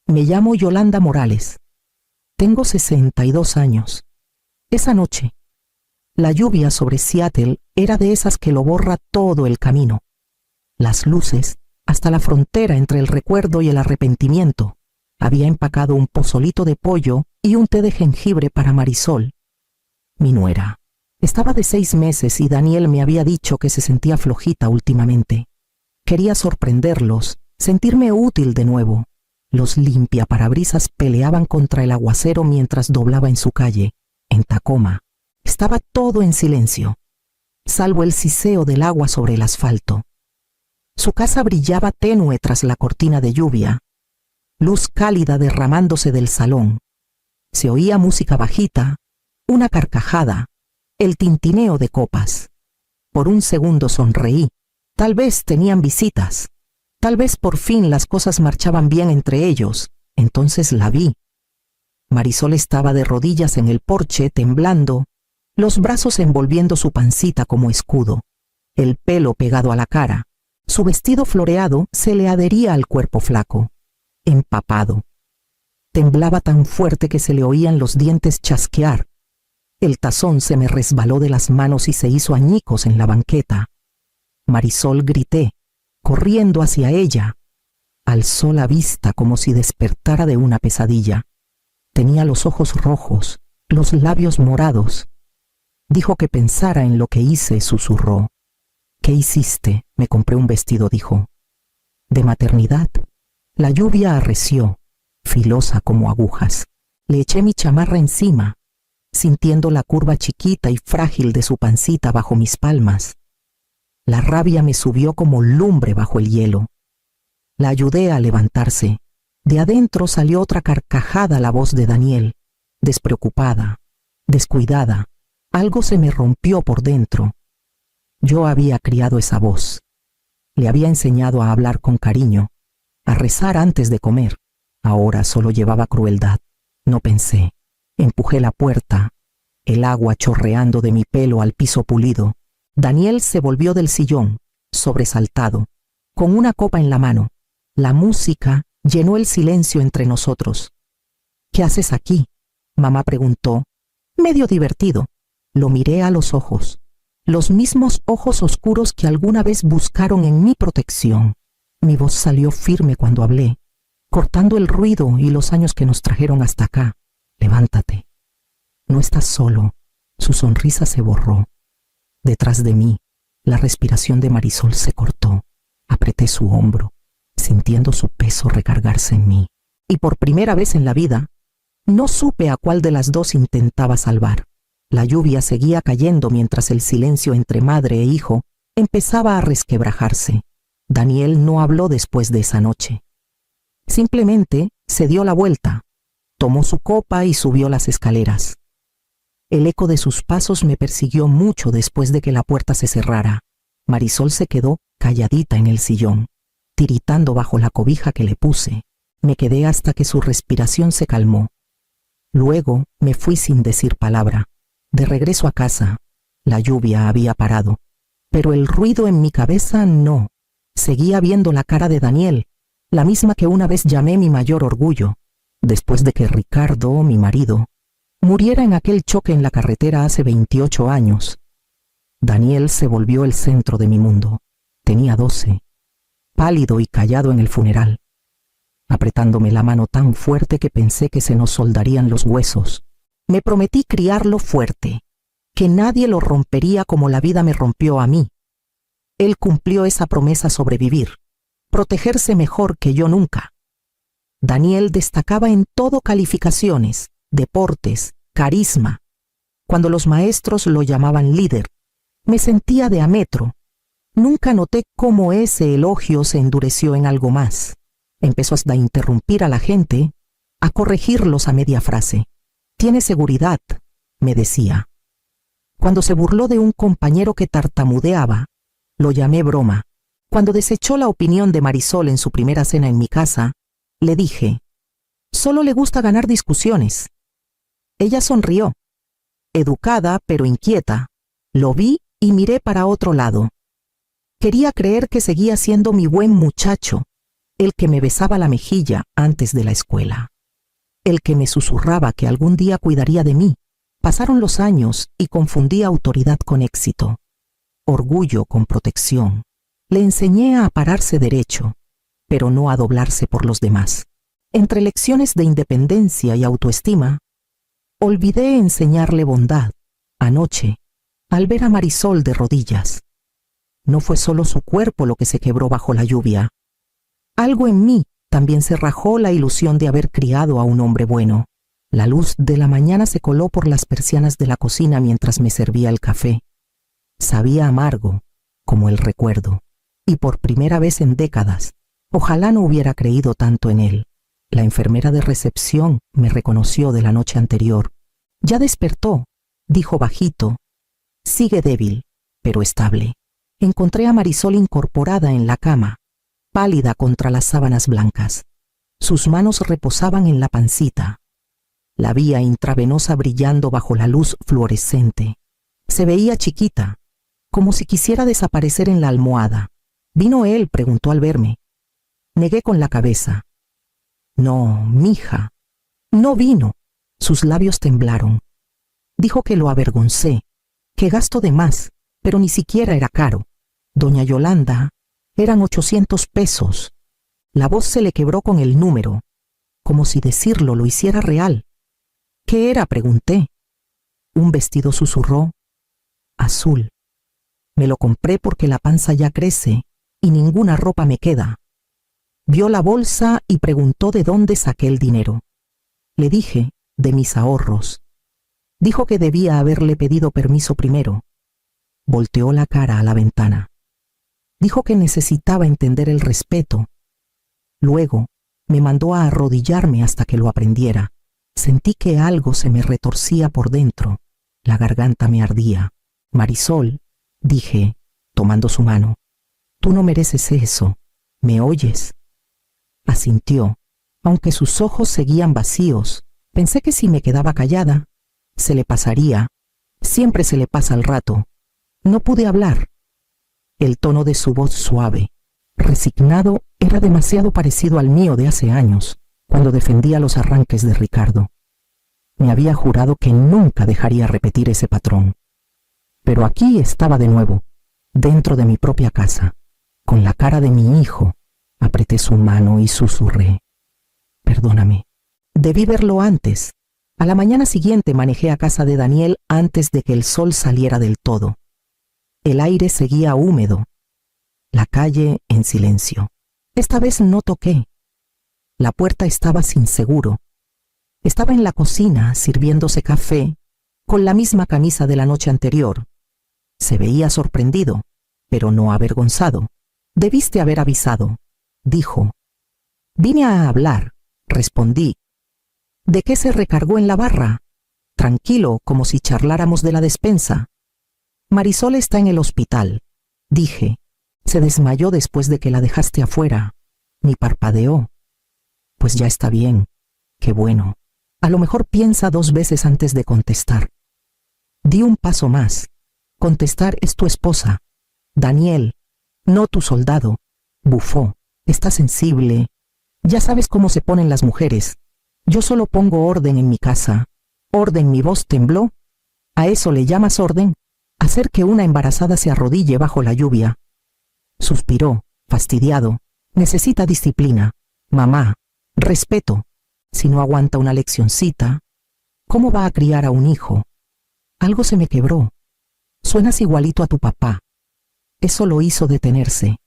Me llamo Yolanda Morales. Tengo 62 años. Esa noche, la lluvia sobre Seattle era de esas que lo borra todo el camino. Las luces, hasta la frontera entre el recuerdo y el arrepentimiento. Había empacado un pozolito de pollo y un té de jengibre para Marisol, mi nuera. Estaba de 6 meses y Daniel me había dicho que se sentía flojita últimamente. Quería sorprenderlos, sentirme útil de nuevo. Los limpiaparabrisas peleaban contra el aguacero mientras doblaba en su calle, en Tacoma. Estaba todo en silencio, salvo el siseo del agua sobre el asfalto. Su casa brillaba tenue tras la cortina de lluvia, luz cálida derramándose del salón. Se oía música bajita, una carcajada, el tintineo de copas. Por un segundo sonreí. Tal vez tenían visitas. Tal vez por fin las cosas marchaban bien entre ellos. Entonces la vi. Marisol estaba de rodillas en el porche, temblando, los brazos envolviendo su pancita como escudo, el pelo pegado a la cara. Su vestido floreado se le adhería al cuerpo flaco, empapado. Temblaba tan fuerte que se le oían los dientes chasquear. El tazón se me resbaló de las manos y se hizo añicos en la banqueta. Marisol, grité, corriendo hacia ella. Alzó la vista como si despertara de una pesadilla. Tenía los ojos rojos, los labios morados. Dijo que pensara en lo que hice, susurró. ¿Qué hiciste? Me compré un vestido, dijo. ¿De maternidad? La lluvia arreció, filosa como agujas. Le eché mi chamarra encima, sintiendo la curva chiquita y frágil de su pancita bajo mis palmas. La rabia me subió como lumbre bajo el hielo. La ayudé a levantarse. De adentro salió otra carcajada la voz de Daniel, despreocupada, descuidada. Algo se me rompió por dentro. Yo había criado esa voz. Le había enseñado a hablar con cariño, a rezar antes de comer. Ahora solo llevaba crueldad. No pensé. Empujé la puerta, el agua chorreando de mi pelo al piso pulido. Daniel se volvió del sillón, sobresaltado, con una copa en la mano. La música llenó el silencio entre nosotros. ¿Qué haces aquí?, mamá preguntó, medio divertido. Lo miré a los ojos, los mismos ojos oscuros que alguna vez buscaron en mi protección. Mi voz salió firme cuando hablé, cortando el ruido y los años que nos trajeron hasta acá. Levántate. No estás solo. Su sonrisa se borró. Detrás de mí, la respiración de Marisol se cortó. Apreté su hombro, sintiendo su peso recargarse en mí. Y por primera vez en la vida, no supe a cuál de las dos intentaba salvar. La lluvia seguía cayendo mientras el silencio entre madre e hijo empezaba a resquebrajarse. Daniel no habló después de esa noche. Simplemente se dio la vuelta, tomó su copa y subió las escaleras. El eco de sus pasos me persiguió mucho después de que la puerta se cerrara. Marisol se quedó calladita en el sillón, tiritando bajo la cobija que le puse. Me quedé hasta que su respiración se calmó. Luego me fui sin decir palabra. De regreso a casa, la lluvia había parado, pero el ruido en mi cabeza no. Seguía viendo la cara de Daniel, la misma que una vez llamé mi mayor orgullo, después de que Ricardo, mi marido, muriera en aquel choque en la carretera hace 28 años. Daniel se volvió el centro de mi mundo. Tenía 12, pálido y callado en el funeral, apretándome la mano tan fuerte que pensé que se nos soldarían los huesos. Me prometí criarlo fuerte, que nadie lo rompería como la vida me rompió a mí. Él cumplió esa promesa sobrevivir, protegerse mejor que yo nunca. Daniel destacaba en todo: calificaciones, deportes, carisma. Cuando los maestros lo llamaban líder, me sentía de a metro. Nunca noté cómo ese elogio se endureció en algo más. Empezó hasta a interrumpir a la gente, a corregirlos a media frase. «Tiene seguridad», me decía. Cuando se burló de un compañero que tartamudeaba, lo llamé broma. Cuando desechó la opinión de Marisol en su primera cena en mi casa, le dije: «Solo le gusta ganar discusiones». Ella sonrió, educada pero inquieta. Lo vi y miré para otro lado. Quería creer que seguía siendo mi buen muchacho, el que me besaba la mejilla antes de la escuela, el que me susurraba que algún día cuidaría de mí. Pasaron los años y confundí autoridad con éxito, orgullo con protección. Le enseñé a pararse derecho, pero no a doblarse por los demás. Entre lecciones de independencia y autoestima, olvidé enseñarle bondad anoche al ver a Marisol de rodillas. No fue solo su cuerpo lo que se quebró bajo la lluvia. Algo en mí también se rajó la ilusión de haber criado a un hombre bueno. La luz de la mañana se coló por las persianas de la cocina mientras me servía el café. Sabía amargo, como el recuerdo, y por primera vez en décadas, ojalá no hubiera creído tanto en él. La enfermera de recepción me reconoció de la noche anterior. Ya despertó, dijo bajito. Sigue débil, pero estable. Encontré a Marisol incorporada en la cama, pálida contra las sábanas blancas. Sus manos reposaban en la pancita. La vía intravenosa brillando bajo la luz fluorescente. Se veía chiquita, como si quisiera desaparecer en la almohada. ¿Vino él?, preguntó al verme. Negué con la cabeza. No, mija, no vino. Sus labios temblaron. Dijo que lo avergoncé, que gasto de más, pero ni siquiera era caro. Doña Yolanda, eran 800 pesos. La voz se le quebró con el número, como si decirlo lo hiciera real. ¿Qué era?, pregunté. Un vestido, susurró. Azul. Me lo compré porque la panza ya crece y ninguna ropa me queda. Vio la bolsa y preguntó de dónde saqué el dinero. Le dije, de mis ahorros. Dijo que debía haberle pedido permiso primero. Volteó la cara a la ventana. Dijo que necesitaba entender el respeto. Luego me mandó a arrodillarme hasta que lo aprendiera. Sentí que algo se me retorcía por dentro. La garganta me ardía. Marisol, dije, tomando su mano, tú no mereces eso. ¿Me oyes? Asintió, aunque sus ojos seguían vacíos. Pensé que si me quedaba callada, se le pasaría. Siempre se le pasa al rato. No pude hablar. El tono de su voz suave, resignado, era demasiado parecido al mío de hace años, cuando defendía los arranques de Ricardo. Me había jurado que nunca dejaría repetir ese patrón. Pero aquí estaba de nuevo, dentro de mi propia casa, con la cara de mi hijo. Apreté su mano y susurré. Perdóname. Debí verlo antes. A la mañana siguiente manejé a casa de Daniel antes de que el sol saliera del todo. El aire seguía húmedo. La calle en silencio. Esta vez no toqué. La puerta estaba sin seguro. Estaba en la cocina sirviéndose café con la misma camisa de la noche anterior. Se veía sorprendido, pero no avergonzado. Debiste haber avisado, dijo. Vine a hablar, respondí. ¿De qué se recargó en la barra? Tranquilo, como si charláramos de la despensa. Marisol está en el hospital, dije. Se desmayó después de que la dejaste afuera. Ni parpadeó. Pues ya está bien. Qué bueno. A lo mejor piensa 2 veces antes de contestar. Di un paso más. Contestar es tu esposa. Daniel, no tu soldado. Bufó. Está sensible. Ya sabes cómo se ponen las mujeres. Yo solo pongo orden en mi casa. ¿Orden? Mi voz tembló. ¿A eso le llamas orden? Hacer que una embarazada se arrodille bajo la lluvia. Suspiró, fastidiado. Necesita disciplina. Mamá, respeto. Si no aguanta una leccioncita, ¿cómo va a criar a un hijo? Algo se me quebró. Suenas igualito a tu papá. Eso lo hizo detenerse.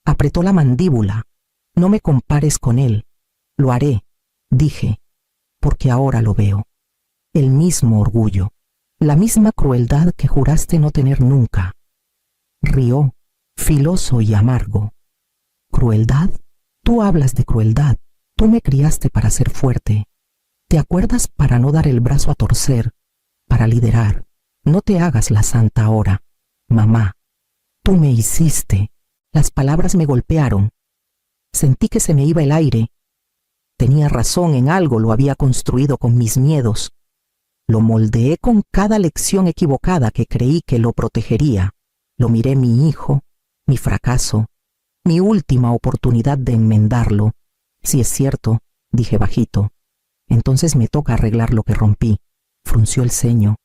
Apretó la mandíbula. No me compares con él. Lo haré, dije, porque ahora lo veo. El mismo orgullo, la misma crueldad que juraste no tener nunca. Rió, filoso y amargo. ¿Crueldad? Tú hablas de crueldad. Tú me criaste para ser fuerte. ¿Te acuerdas? Para no dar el brazo a torcer, para liderar. No te hagas la santa ahora. Mamá, tú me hiciste. Las palabras me golpearon. Sentí que se me iba el aire. Tenía razón, en algo lo había construido con mis miedos. Lo moldeé con cada lección equivocada que creí que lo protegería. Lo miré mi hijo, mi fracaso, mi última oportunidad de enmendarlo. Si es cierto, dije bajito. Entonces me toca arreglar lo que rompí. Frunció el ceño.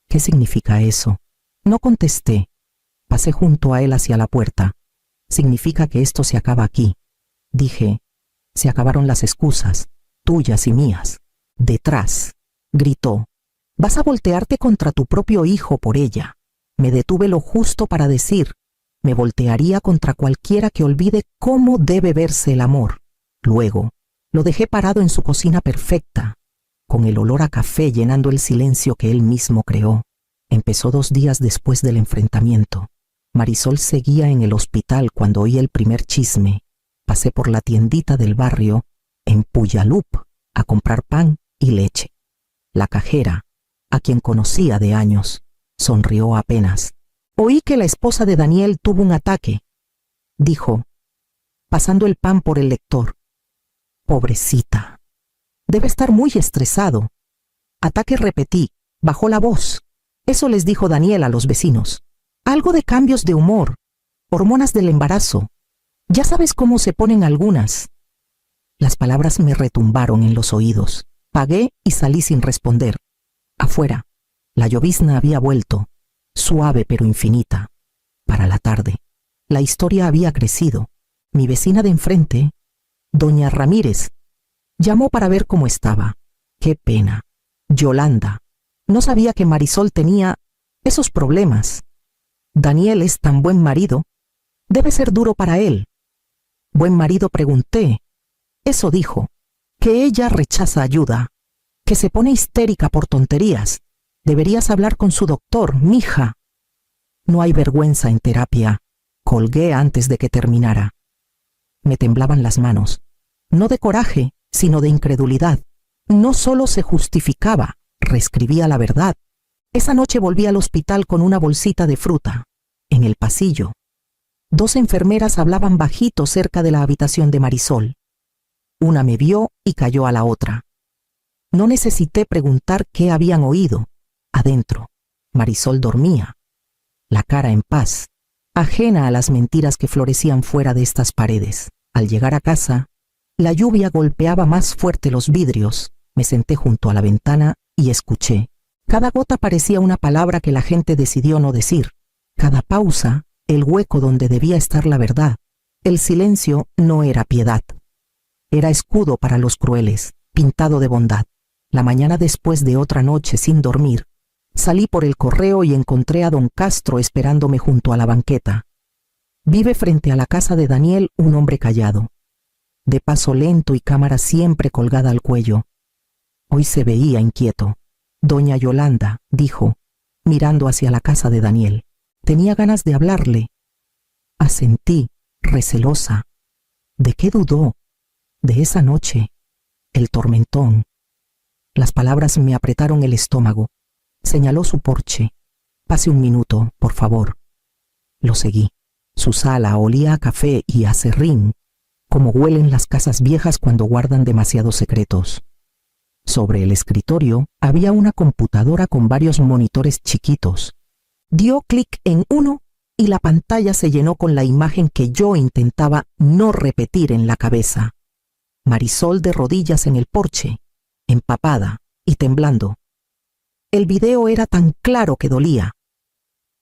¿Qué significa eso? No contesté. Pasé junto a él hacia la puerta. Significa que esto se acaba aquí. Dije, se acabaron las excusas, tuyas y mías. Detrás, gritó, vas a voltearte contra tu propio hijo por ella. Me detuve lo justo para decir, me voltearía contra cualquiera que olvide cómo debe verse el amor. Luego, lo dejé parado en su cocina perfecta, con el olor a café llenando el silencio que él mismo creó. Empezó 2 días después del enfrentamiento. Marisol seguía en el hospital cuando oí el primer chisme. Pasé por la tiendita del barrio, en Puyallup, a comprar pan y leche. La cajera, a quien conocía de años, sonrió apenas. Oí que la esposa de Daniel tuvo un ataque, dijo, pasando el pan por el lector. Pobrecita. Debe estar muy estresado. Ataque, repetí, bajó la voz. Eso les dijo Daniel a los vecinos. Algo de cambios de humor, hormonas del embarazo. Ya sabes cómo se ponen algunas. Las palabras me retumbaron en los oídos. Pagué y salí sin responder. Afuera, la llovizna había vuelto, suave pero infinita. Para la tarde, la historia había crecido. Mi vecina de enfrente, doña Ramírez, llamó para ver cómo estaba. Qué pena. Yolanda. No sabía que Marisol tenía esos problemas. Daniel es tan buen marido. Debe ser duro para él. Buen marido, pregunté. Eso dijo, que ella rechaza ayuda, que se pone histérica por tonterías. Deberías hablar con su doctor, mija. No hay vergüenza en terapia. Colgué antes de que terminara. Me temblaban las manos, no de coraje, sino de incredulidad. No solo se justificaba, reescribía la verdad. Esa noche volví al hospital con una bolsita de fruta. En el pasillo, 2 enfermeras hablaban bajito cerca de la habitación de Marisol. Una me vio y cayó a la otra. No necesité preguntar qué habían oído. Adentro, Marisol dormía, la cara en paz, ajena a las mentiras que florecían fuera de estas paredes. Al llegar a casa, la lluvia golpeaba más fuerte los vidrios. Me senté junto a la ventana y escuché. Cada gota parecía una palabra que la gente decidió no decir. Cada pausa, el hueco donde debía estar la verdad. El silencio no era piedad. Era escudo para los crueles, pintado de bondad. La mañana después de otra noche sin dormir, salí por el correo y encontré a don Castro esperándome junto a la banqueta. Vive frente a la casa de Daniel un hombre callado, de paso lento y cámara siempre colgada al cuello. Hoy se veía inquieto. Doña Yolanda, dijo, mirando hacia la casa de Daniel. Tenía ganas de hablarle. Asentí, recelosa. ¿De qué dudó? De esa noche, el tormentón. Las palabras me apretaron el estómago. Señaló su porche. Pase un minuto, por favor. Lo seguí. Su sala olía a café y a serrín, como huelen las casas viejas cuando guardan demasiados secretos. Sobre el escritorio había una computadora con varios monitores chiquitos. Dio clic en uno y la pantalla se llenó con la imagen que yo intentaba no repetir en la cabeza. Marisol de rodillas en el porche, empapada y temblando. El video era tan claro que dolía.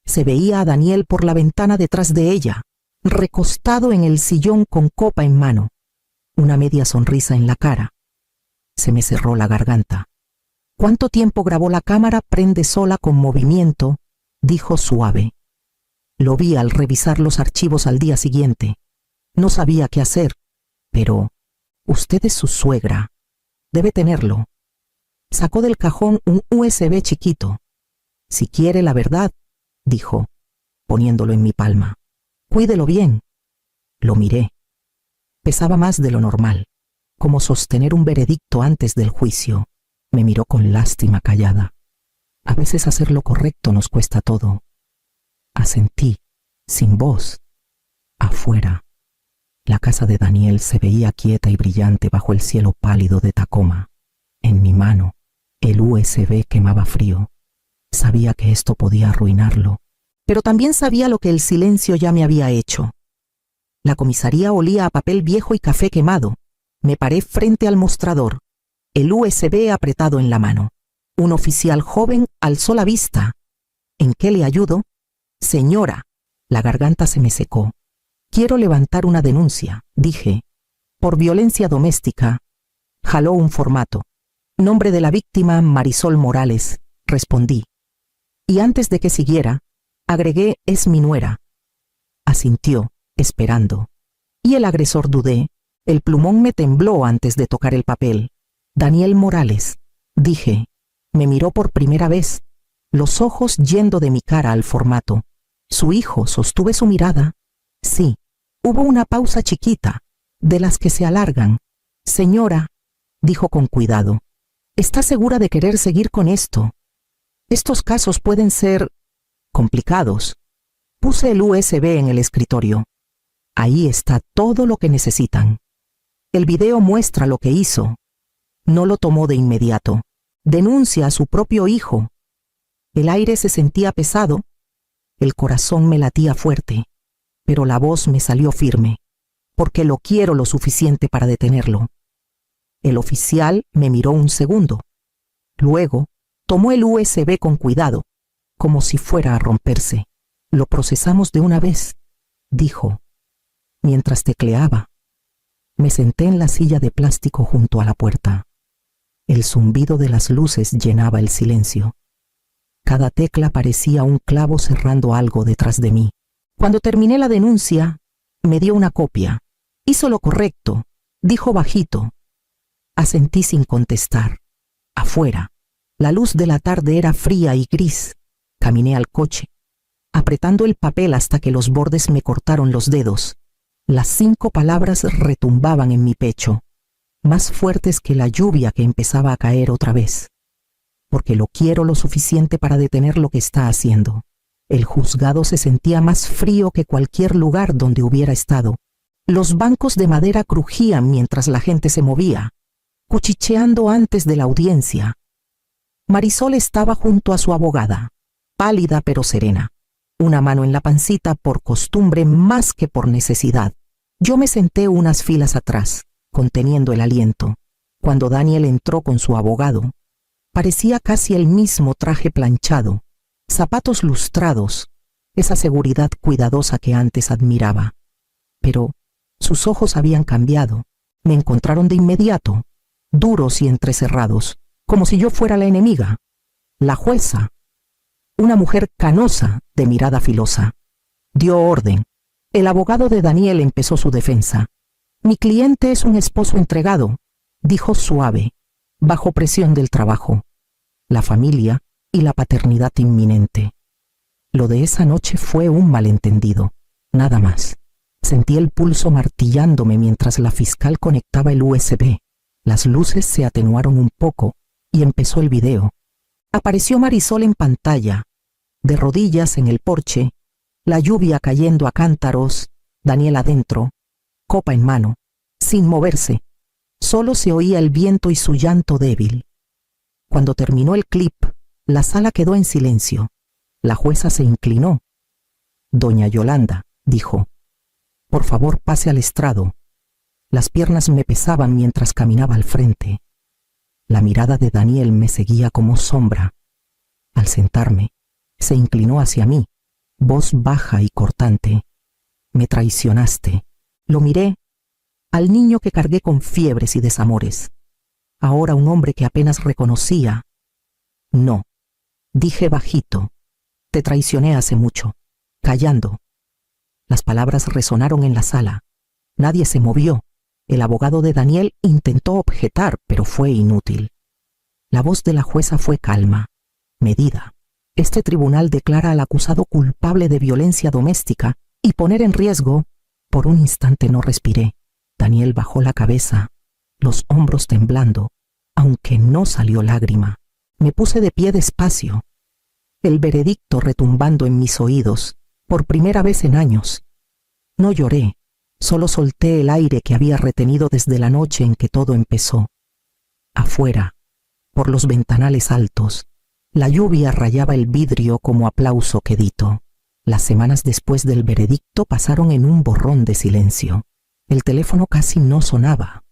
Se veía a Daniel por la ventana detrás de ella, recostado en el sillón con copa en mano, una media sonrisa en la cara. Se me cerró la garganta. ¿Cuánto tiempo grabó la cámara? Prende sola con movimiento, dijo suave. Lo vi al revisar los archivos al día siguiente. No sabía qué hacer, pero usted es su suegra. Debe tenerlo. Sacó del cajón un USB chiquito. Si quiere la verdad, dijo, poniéndolo en mi palma. Cuídelo bien. Lo miré. Pesaba más de lo normal, como sostener un veredicto antes del juicio. Me miró con lástima callada. A veces hacer lo correcto nos cuesta todo. Asentí, sin voz. Afuera, la casa de Daniel se veía quieta y brillante bajo el cielo pálido de Tacoma. En mi mano, el USB quemaba frío. Sabía que esto podía arruinarlo, pero también sabía lo que el silencio ya me había hecho. La comisaría olía a papel viejo y café quemado. Me paré frente al mostrador, el USB apretado en la mano. Un oficial joven alzó la vista. ¿En qué le ayudo? Señora. La garganta se me secó. Quiero levantar una denuncia, dije. Por violencia doméstica. Jaló un formato. Nombre de la víctima, Marisol Morales, respondí. Y antes de que siguiera, agregué, es mi nuera. Asintió, esperando. Y el agresor dudé. El plumón me tembló antes de tocar el papel. Daniel Morales, dije. Me miró por primera vez, los ojos yendo de mi cara al formato. Su hijo, sostuve su mirada. Sí, hubo una pausa chiquita, de las que se alargan. Señora, dijo con cuidado, ¿está segura de querer seguir con esto? Estos casos pueden ser complicados. Puse el USB en el escritorio. Ahí está todo lo que necesitan. El video muestra lo que hizo. No lo tomó de inmediato. Denuncia a su propio hijo. El aire se sentía pesado. El corazón me latía fuerte, pero la voz me salió firme, porque lo quiero lo suficiente para detenerlo. El oficial me miró un segundo. Luego, tomó el USB con cuidado, como si fuera a romperse. Lo procesamos de una vez, dijo, mientras tecleaba. Me senté en la silla de plástico junto a la puerta. El zumbido de las luces llenaba el silencio. Cada tecla parecía un clavo cerrando algo detrás de mí. Cuando terminé la denuncia, me dio una copia. Hizo lo correcto, dijo bajito. Asentí sin contestar. Afuera, la luz de la tarde era fría y gris. Caminé al coche, apretando el papel hasta que los bordes me cortaron los dedos. Las 5 palabras retumbaban en mi pecho, más fuertes que la lluvia que empezaba a caer otra vez. Porque lo quiero lo suficiente para detener lo que está haciendo. El juzgado se sentía más frío que cualquier lugar donde hubiera estado. Los bancos de madera crujían mientras la gente se movía, cuchicheando antes de la audiencia. Marisol estaba junto a su abogada, pálida pero serena, una mano en la pancita por costumbre más que por necesidad. Yo me senté unas filas atrás, conteniendo el aliento. Cuando Daniel entró con su abogado, parecía casi el mismo traje planchado, zapatos lustrados, esa seguridad cuidadosa que antes admiraba. Pero sus ojos habían cambiado. Me encontraron de inmediato, duros y entrecerrados, como si yo fuera la enemiga. La jueza, una mujer canosa de mirada filosa, dio orden. El abogado de Daniel empezó su defensa. Mi cliente es un esposo entregado, dijo suave, bajo presión del trabajo, la familia y la paternidad inminente. Lo de esa noche fue un malentendido, nada más. Sentí el pulso martillándome mientras la fiscal conectaba el USB. Las luces se atenuaron un poco y empezó el video. Apareció Marisol en pantalla, de rodillas en el porche, la lluvia cayendo a cántaros, Daniel adentro, copa en mano, sin moverse. Solo se oía el viento y su llanto débil. Cuando terminó el clip, la sala quedó en silencio. La jueza se inclinó. Doña Yolanda, dijo, por favor pase al estrado. Las piernas me pesaban mientras caminaba al frente. La mirada de Daniel me seguía como sombra. Al sentarme, se inclinó hacia mí, voz baja y cortante. Me traicionaste. Lo miré, al niño que cargué con fiebres y desamores. Ahora un hombre que apenas reconocía. No, dije bajito. Te traicioné hace mucho, callando. Las palabras resonaron en la sala. Nadie se movió. El abogado de Daniel intentó objetar, pero fue inútil. La voz de la jueza fue calma, medida. Este tribunal declara al acusado culpable de violencia doméstica y poner en riesgo. Por un instante no respiré. Daniel bajó la cabeza, los hombros temblando, aunque no salió lágrima. Me puse de pie despacio. El veredicto retumbando en mis oídos, por primera vez en años. No lloré, solo solté el aire que había retenido desde la noche en que todo empezó. Afuera, por los ventanales altos, la lluvia rayaba el vidrio como aplauso quedito. Las semanas después del veredicto pasaron en un borrón de silencio. El teléfono casi no sonaba.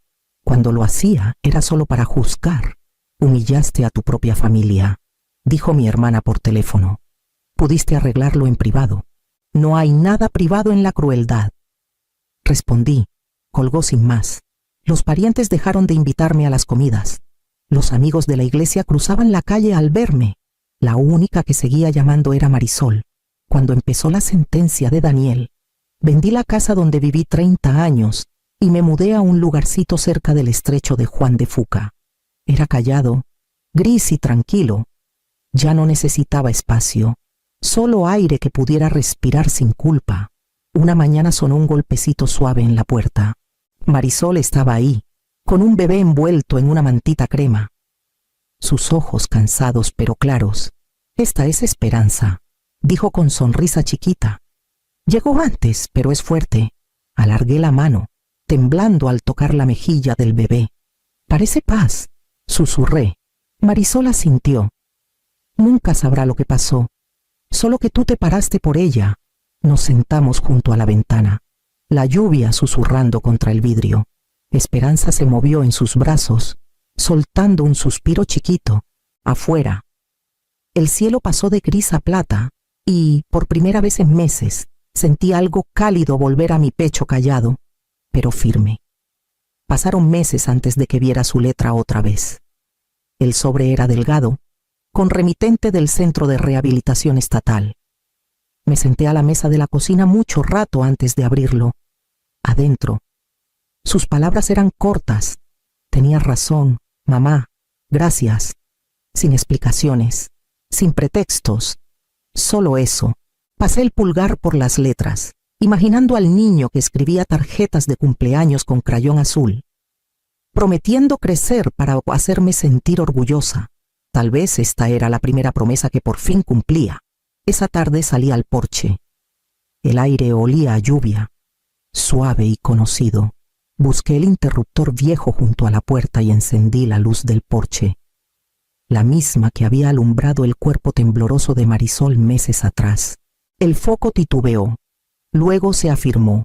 Cuando lo hacía era solo para juzgar. Humillaste a tu propia familia, dijo mi hermana por teléfono. Pudiste arreglarlo en privado. No hay nada privado en la crueldad. Respondí. Colgó sin más. Los parientes dejaron de invitarme a las comidas. Los amigos de la iglesia cruzaban la calle al verme. La única que seguía llamando era Marisol. Cuando empezó la sentencia de Daniel, vendí la casa donde viví 30 años y me mudé a un lugarcito cerca del estrecho de Juan de Fuca. Era callado, gris y tranquilo. Ya no necesitaba espacio, solo aire que pudiera respirar sin culpa. Una mañana sonó un golpecito suave en la puerta. Marisol estaba ahí, con un bebé envuelto en una mantita crema. Sus ojos cansados pero claros. Esta es Esperanza, dijo con sonrisa chiquita. Llegó antes, pero es fuerte. Alargué la mano, temblando al tocar la mejilla del bebé. Parece Paz, susurré. Marisol asintió. Nunca sabrá lo que pasó, solo que tú te paraste por ella. Nos sentamos junto a la ventana, la lluvia susurrando contra el vidrio. Esperanza se movió en sus brazos, soltando un suspiro chiquito. Afuera, el cielo pasó de gris a plata y, por primera vez en meses, sentí algo cálido volver a mi pecho callado, pero firme. Pasaron meses antes de que viera su letra otra vez. El sobre era delgado, con remitente del Centro de Rehabilitación Estatal. Me senté a la mesa de la cocina mucho rato antes de abrirlo. Adentro. Sus palabras eran cortas. Tenías razón, mamá. Gracias. Sin explicaciones, sin pretextos. Solo eso. Pasé el pulgar por las letras, imaginando al niño que escribía tarjetas de cumpleaños con crayón azul, prometiendo crecer para hacerme sentir orgullosa. Tal vez esta era la primera promesa que por fin cumplía. Esa tarde salí al porche. El aire olía a lluvia, suave y conocido. Busqué el interruptor viejo junto a la puerta y encendí la luz del porche, la misma que había alumbrado el cuerpo tembloroso de Marisol meses atrás. El foco titubeó, luego se afirmó,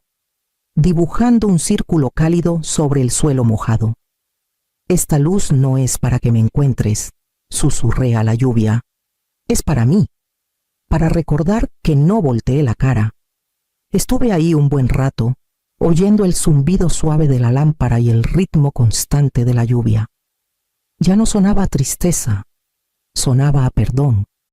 dibujando un círculo cálido sobre el suelo mojado. Esta luz no es para que me encuentres, susurré a la lluvia. Es para mí, para recordar que no volteé la cara. Estuve ahí un buen rato, oyendo el zumbido suave de la lámpara y el ritmo constante de la lluvia. Ya no sonaba a tristeza, sonaba a perdón.